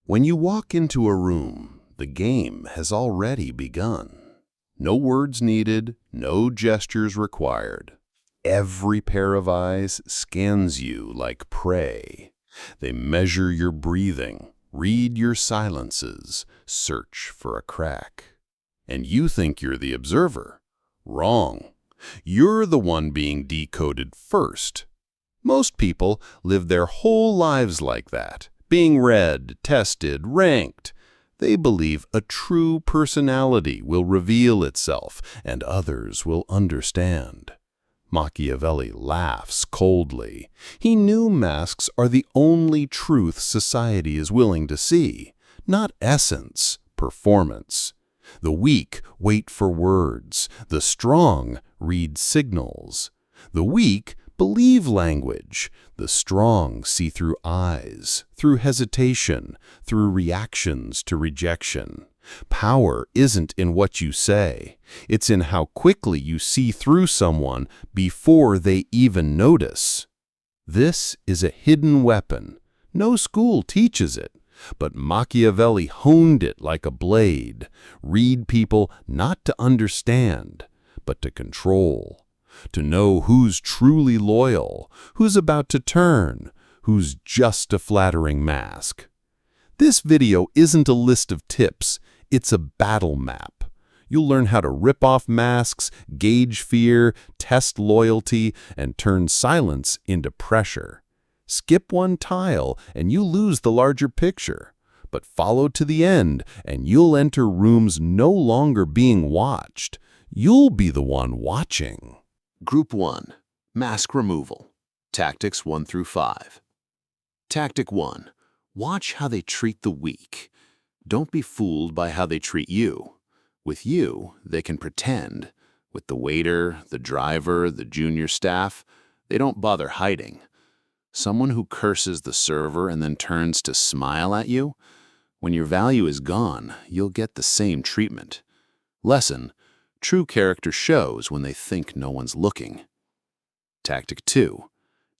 When you walk into a room, the game has already begun. No words needed, no gestures required. Every pair of eyes scans you like prey. They measure your breathing, read your silences, search for a crack. And you think you're the observer. Wrong. You're the one being decoded first. Most people live their whole lives like that, being read, tested, ranked. They believe a true personality will reveal itself and others will understand. Machiavelli laughs coldly. He knew masks are the only truth society is willing to see, not essence, performance. The weak wait for words. The strong read signals. The weak believe language. The strong see through eyes, through hesitation, through reactions to rejection. Power isn't in what you say. It's in how quickly you see through someone before they even notice. This is a hidden weapon. No school teaches it. But Machiavelli honed it like a blade. Read people not to understand, but to control. To know who's truly loyal, who's about to turn, who's just a flattering mask. This video isn't a list of tips, it's a battle map. You'll learn how to rip off masks, gauge fear, test loyalty, and turn silence into pressure. Skip one tile and you lose the larger picture. But follow to the end and you'll enter rooms no longer being watched. You'll be the one watching. Group 1. Mask Removal. Tactics 1 through 5. Tactic 1. Watch how they treat the weak. Don't be fooled by how they treat you. With you, they can pretend. With the waiter, the driver, the junior staff, they don't bother hiding. Someone who curses the server and then turns to smile at you? When your value is gone, you'll get the same treatment. Lesson: true character shows when they think no one's looking. Tactic 2.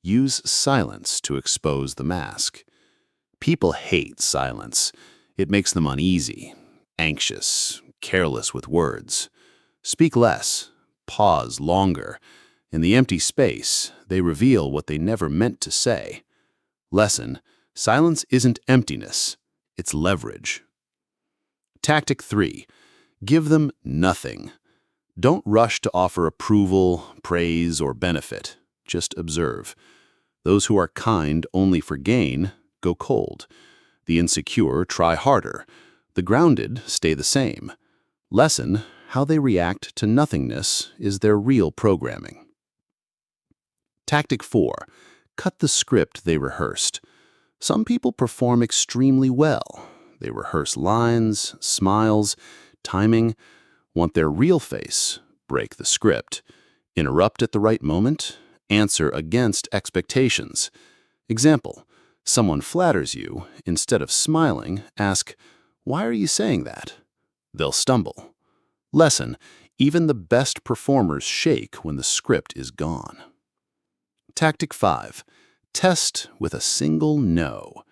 Use silence to expose the mask. People hate silence. It makes them uneasy, anxious, careless with words. Speak less, pause longer. In the empty space, they reveal what they never meant to say. Lesson: silence isn't emptiness, it's leverage. Tactic 3. Give them nothing. Don't rush to offer approval, praise, or benefit. Just observe. Those who are kind only for gain go cold. The insecure try harder. The grounded stay the same. Lesson: how they react to nothingness is their real programming. Tactic 4. Cut the script they rehearsed. Some people perform extremely well. They rehearse lines, smiles, timing. Want their real face? Break the script. Interrupt at the right moment. Answer against expectations. Example: someone flatters you. Instead of smiling, ask, "Why are you saying that?" They'll stumble. Lesson: even the best performers shake when the script is gone. Tactic 5. Test with a single no.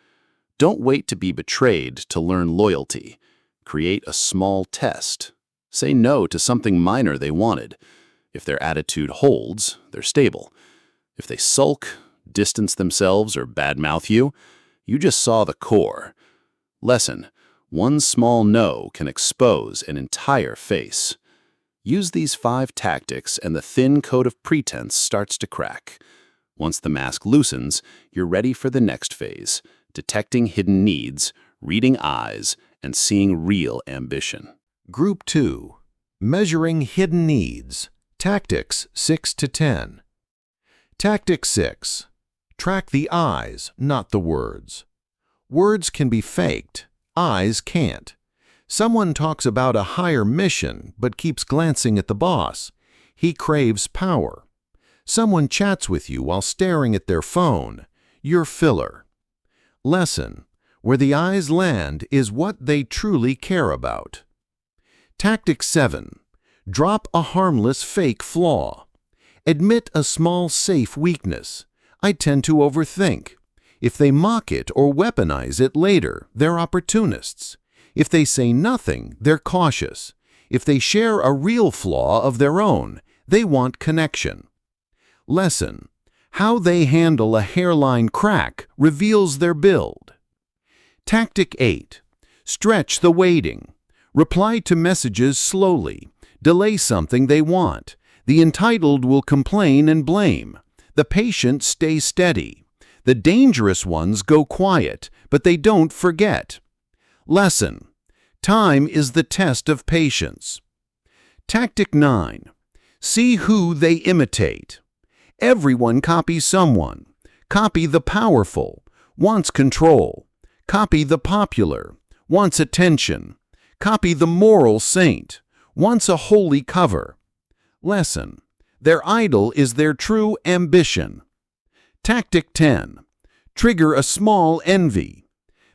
Don't wait to be betrayed to learn loyalty. Create a small test. Say no to something minor they wanted. If their attitude holds, they're stable. If they sulk, distance themselves, or badmouth you, you just saw the core. Lesson: one small no can expose an entire face. Use these 5 tactics and the thin coat of pretense starts to crack. Once the mask loosens, you're ready for the next phase: detecting hidden needs, reading eyes, and seeing real ambition. Group 2. Measuring Hidden Needs. Tactics 6 to 10. Tactic 6. Track the eyes, not the words. Words can be faked. Eyes can't. Someone talks about a higher mission but keeps glancing at the boss. He craves power. Someone chats with you while staring at their phone. You're filler. Lesson: where the eyes land is what they truly care about. Tactic 7. Drop a harmless fake flaw. Admit a small safe weakness. I tend to overthink. If they mock it or weaponize it later, they're opportunists. If they say nothing, they're cautious. If they share a real flaw of their own, they want connection. Lesson: how they handle a hairline crack reveals their build. Tactic 8. Stretch the waiting. Reply to messages slowly. Delay something they want. The entitled will complain and blame. The patient stays steady. The dangerous ones go quiet, but they don't forget. Lesson: time is the test of patience. Tactic 9. See who they imitate. Everyone copies someone. Copy the powerful, wants control. Copy the popular, wants attention. Copy the moral saint, wants a holy cover. Lesson: their idol is their true ambition. Tactic 10. Trigger a small envy.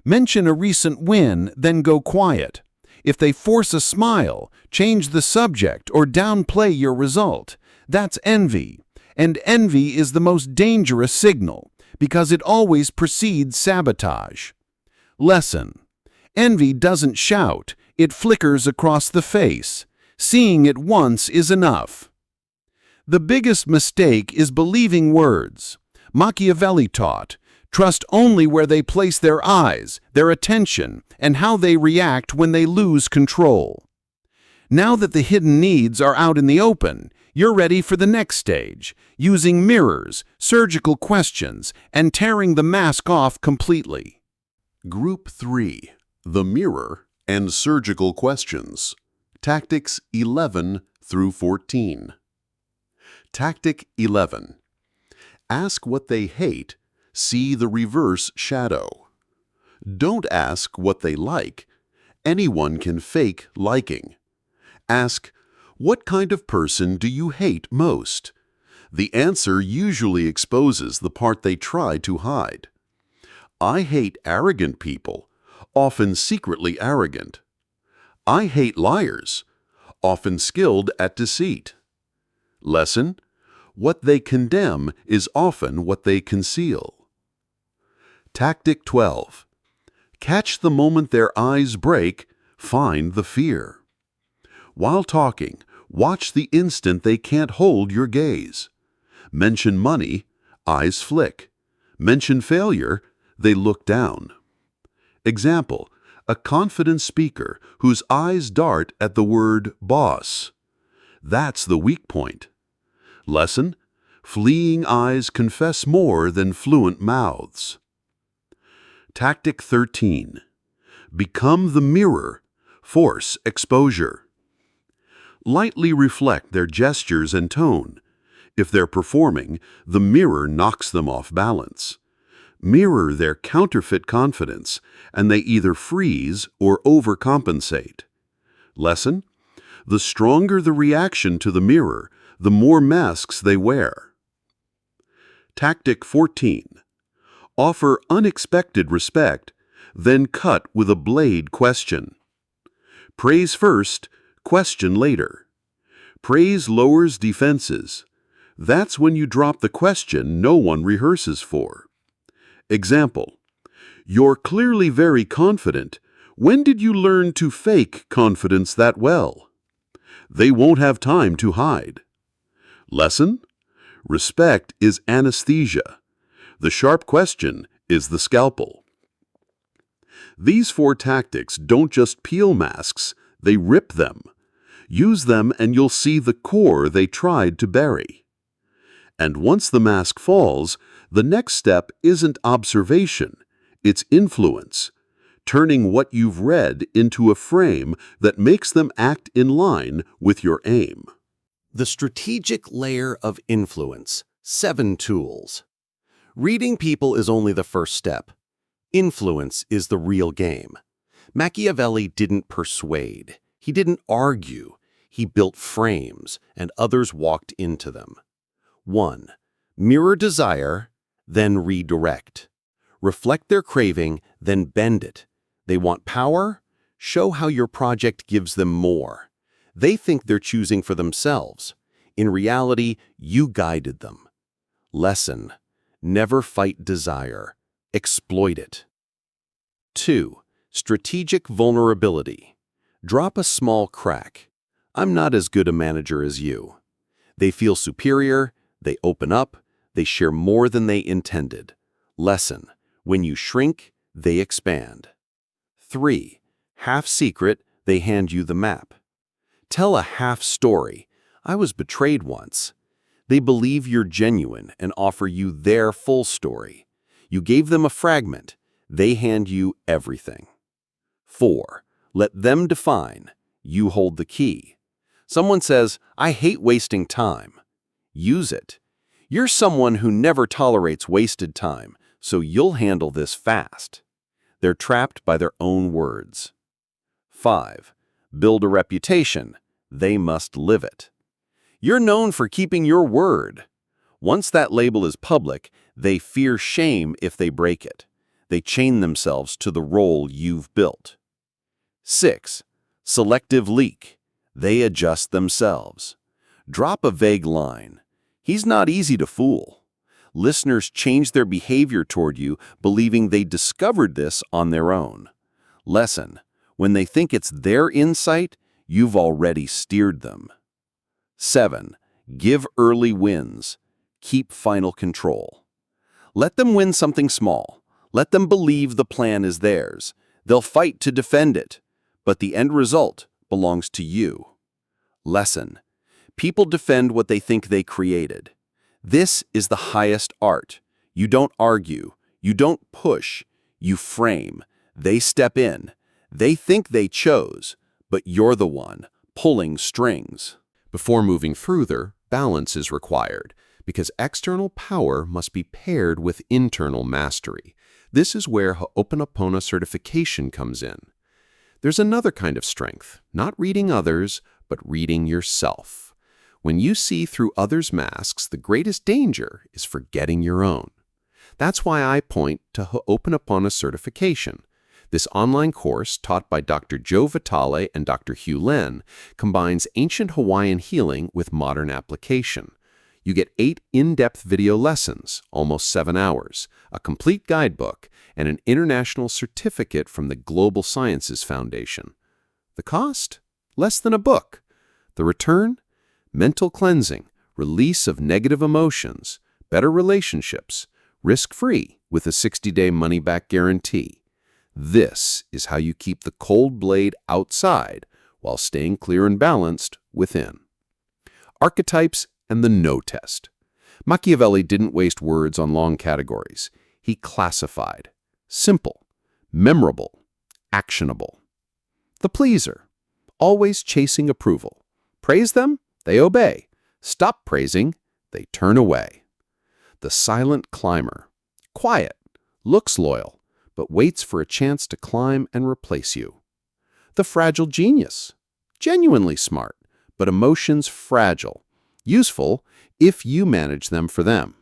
Mention a recent win, then go quiet. If they force a smile, change the subject, or downplay your result, that's envy. And envy is the most dangerous signal, because it always precedes sabotage. Lesson: envy doesn't shout, it flickers across the face. Seeing it once is enough. The biggest mistake is believing words. Machiavelli taught, trust only where they place their eyes, their attention, and how they react when they lose control. Now that the hidden needs are out in the open, you're ready for the next stage, using mirrors, surgical questions, and tearing the mask off completely. Group 3. The Mirror and Surgical Questions. Tactics 11 through 14. Tactic 11. Ask what they hate, see the reverse shadow. Don't ask what they like. Anyone can fake liking. Ask, what kind of person do you hate most? The answer usually exposes the part they try to hide. I hate arrogant people, often secretly arrogant. I hate liars, often skilled at deceit. Lesson: what they condemn is often what they conceal. Tactic 12. Catch the moment their eyes break, find the fear. While talking, watch the instant they can't hold your gaze. Mention money, eyes flick. Mention failure, they look down. Example: a confident speaker whose eyes dart at the word boss. That's the weak point. Lesson: fleeing eyes confess more than fluent mouths. Tactic 13. Become the mirror, force exposure. Lightly reflect their gestures and tone. If they're performing, the mirror knocks them off balance. Mirror their counterfeit confidence, and they either freeze or overcompensate. Lesson: the stronger the reaction to the mirror, the more masks they wear. Tactic 14. Offer unexpected respect, then cut with a blade question. Praise first, question later. Praise lowers defenses. That's when you drop the question no one rehearses for. Example: you're clearly very confident. When did you learn to fake confidence that well? They won't have time to hide. Lesson: respect is anesthesia. The sharp question is the scalpel. These 4 tactics don't just peel masks, they rip them. Use them and you'll see the core they tried to bury. And once the mask falls, the next step isn't observation, it's influence, turning what you've read into a frame that makes them act in line with your aim. The strategic layer of influence. 7 tools. Reading people is only the first step. Influence is the real game. Machiavelli didn't persuade. He didn't argue. He built frames, and others walked into them. 1. Mirror desire, then redirect. Reflect their craving, then bend it. They want power? Show how your project gives them more. They think they're choosing for themselves. In reality, you guided them. Lesson: never fight desire. exploit it. 2. Strategic vulnerability. Drop a small crack. I'm not as good a manager as you. They feel superior, they open up, they share more than they intended. Lesson: when you shrink, they expand. 3. Half secret, they hand you the map. Tell a half story. I was betrayed once. They believe you're genuine and offer you their full story. You gave them a fragment. They hand you everything. 4. Let them define. You hold the key. Someone says, I hate wasting time. Use it. You're someone who never tolerates wasted time, so you'll handle this fast. They're trapped by their own words. 5. Build a reputation. They must live it. You're known for keeping your word. Once that label is public, they fear shame if they break it. They chain themselves to the role you've built. 6. Selective leak. They adjust themselves. Drop a vague line. He's not easy to fool. Listeners change their behavior toward you, believing they discovered this on their own. Lesson: when they think it's their insight, you've already steered them. 7. Give early wins. Keep final control. Let them win something small. Let them believe the plan is theirs. They'll fight to defend it, but the end result belongs to you. Lesson: people defend what they think they created. This is the highest art. You don't argue. You don't push. You frame. They step in. They think they chose, but you're the one pulling strings. Before moving further, balance is required, because external power must be paired with internal mastery. This is where Ho'oponopono certification comes in. There's another kind of strength, not reading others, but reading yourself. When you see through others' masks, the greatest danger is forgetting your own. That's why I point to Ho'oponopono certification. This online course, taught by Dr. Joe Vitale and Dr. Hugh Len, combines ancient Hawaiian healing with modern application. You get 8 in-depth video lessons, almost 7 hours, a complete guidebook, and an international certificate from the Global Sciences Foundation. The cost? Less than a book. The return? Mental cleansing, release of negative emotions, better relationships, risk-free with a 60-day money-back guarantee. This is how you keep the cold blade outside while staying clear and balanced within. Archetypes and the no test. Machiavelli didn't waste words on long categories. He classified: simple, memorable, actionable. The pleaser, always chasing approval. Praise them, they obey. Stop praising, they turn away. The silent climber, quiet, looks loyal, but waits for a chance to climb and replace you. The fragile genius, genuinely smart, but emotions fragile, useful if you manage them for them.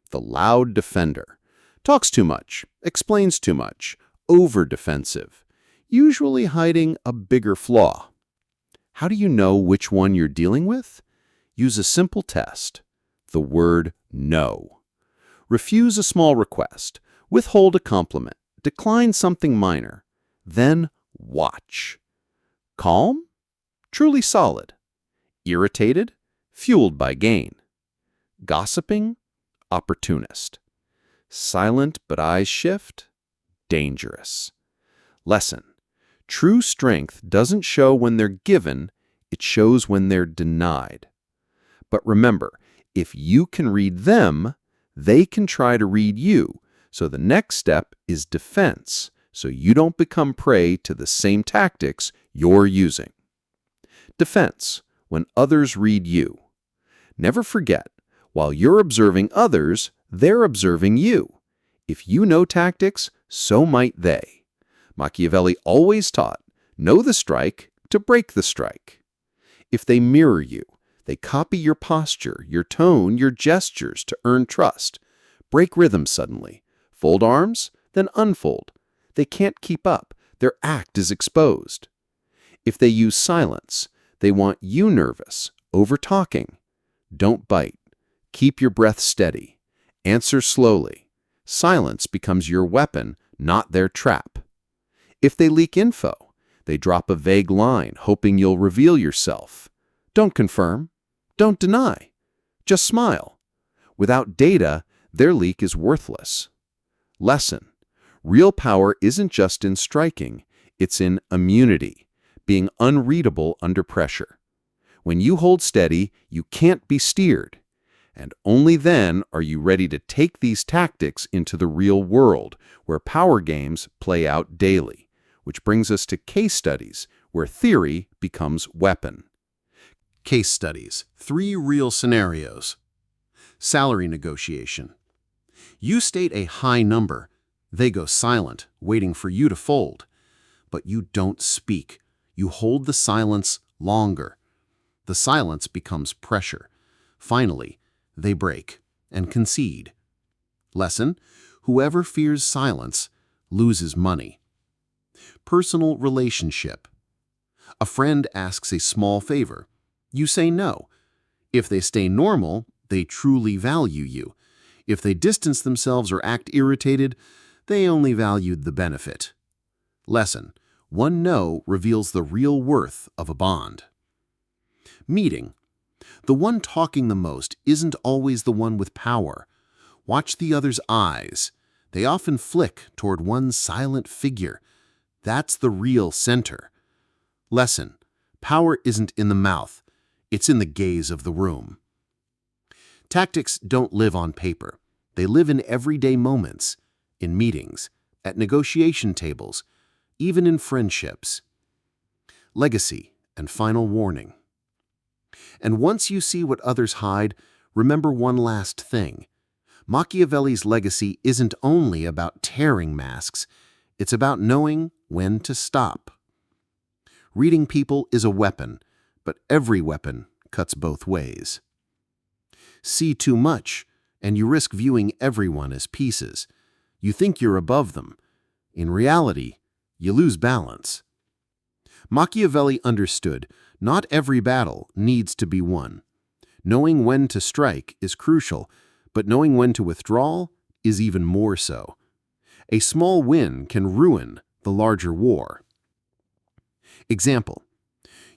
The loud defender, talks too much, explains too much, over-defensive, usually hiding a bigger flaw. How do you know which one you're dealing with? Use a simple test: the word no. Refuse a small request, withhold a compliment, decline something minor. Then watch. Calm? Truly solid. Irritated? Fueled by gain. Gossiping? Opportunist. Silent but eyes shift? Dangerous. Lesson: true strength doesn't show when they're given, it shows when they're denied. But remember, if you can read them, they can try to read you, so the next step is defense, so you don't become prey to the same tactics you're using. Defense, when others read you. Never forget, while you're observing others, they're observing you. If you know tactics, so might they. Machiavelli always taught, know the strike to break the strike. If they mirror you, they copy your posture, your tone, your gestures to earn trust. Break rhythm suddenly. Fold arms, then unfold. They can't keep up. Their act is exposed. If they use silence, they want you nervous, over-talking. Don't bite. Keep your breath steady. Answer slowly. Silence becomes your weapon, not their trap. If they leak info, they drop a vague line, hoping you'll reveal yourself. Don't confirm. Don't deny. Just smile. Without data, their leak is worthless. Lesson: real power isn't just in striking, it's in immunity, being unreadable under pressure. When you hold steady, you can't be steered. And only then are you ready to take these tactics into the real world, where power games play out daily. Which brings us to case studies, where theory becomes weapon. Case studies. 3 real scenarios. Salary negotiation. You state a high number. They go silent, waiting for you to fold. But you don't speak. You hold the silence longer. The silence becomes pressure. Finally, they break and concede. Lesson: whoever fears silence loses money. Personal relationship. A friend asks a small favor. You say no. If they stay normal, they truly value you. If they distance themselves or act irritated, they only valued the benefit. Lesson: one no reveals the real worth of a bond. Meeting. The one talking the most isn't always the one with power. Watch the other's eyes. They often flick toward one silent figure. That's the real center. Lesson: power isn't in the mouth. It's in the gaze of the room. Tactics don't live on paper. They live in everyday moments, in meetings, at negotiation tables, even in friendships. Legacy and final warning. And once you see what others hide, remember one last thing. Machiavelli's legacy isn't only about tearing masks, it's about knowing when to stop. Reading people is a weapon, but every weapon cuts both ways. See too much, and you risk viewing everyone as pieces. You think you're above them. In reality, you lose balance. Machiavelli understood not every battle needs to be won. Knowing when to strike is crucial, but knowing when to withdraw is even more so. A small win can ruin the larger war. Example: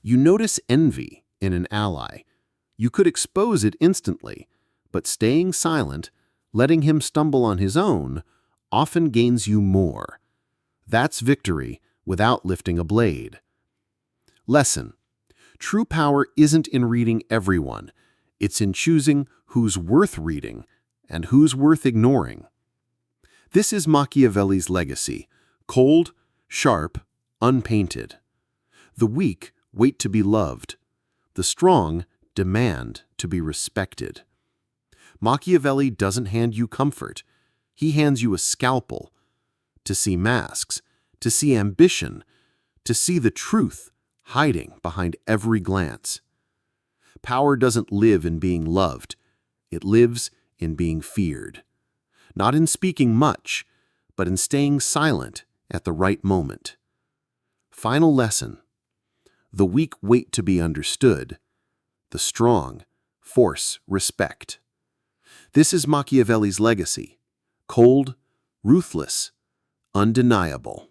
you notice envy in an ally. You could expose it instantly, but staying silent, letting him stumble on his own, often gains you more. That's victory without lifting a blade. Lesson: true power isn't in reading everyone. It's in choosing who's worth reading and who's worth ignoring. This is Machiavelli's legacy: cold, sharp, unpainted. The weak wait to be loved. The strong demand to be respected. Machiavelli doesn't hand you comfort. He hands you a scalpel to see masks, to see ambition, to see the truth hiding behind every glance. Power doesn't live in being loved. It lives in being feared. Not in speaking much, but in staying silent at the right moment. Final lesson: the weak wait to be understood. The strong force respect. This is Machiavelli's legacy: cold, ruthless, undeniable.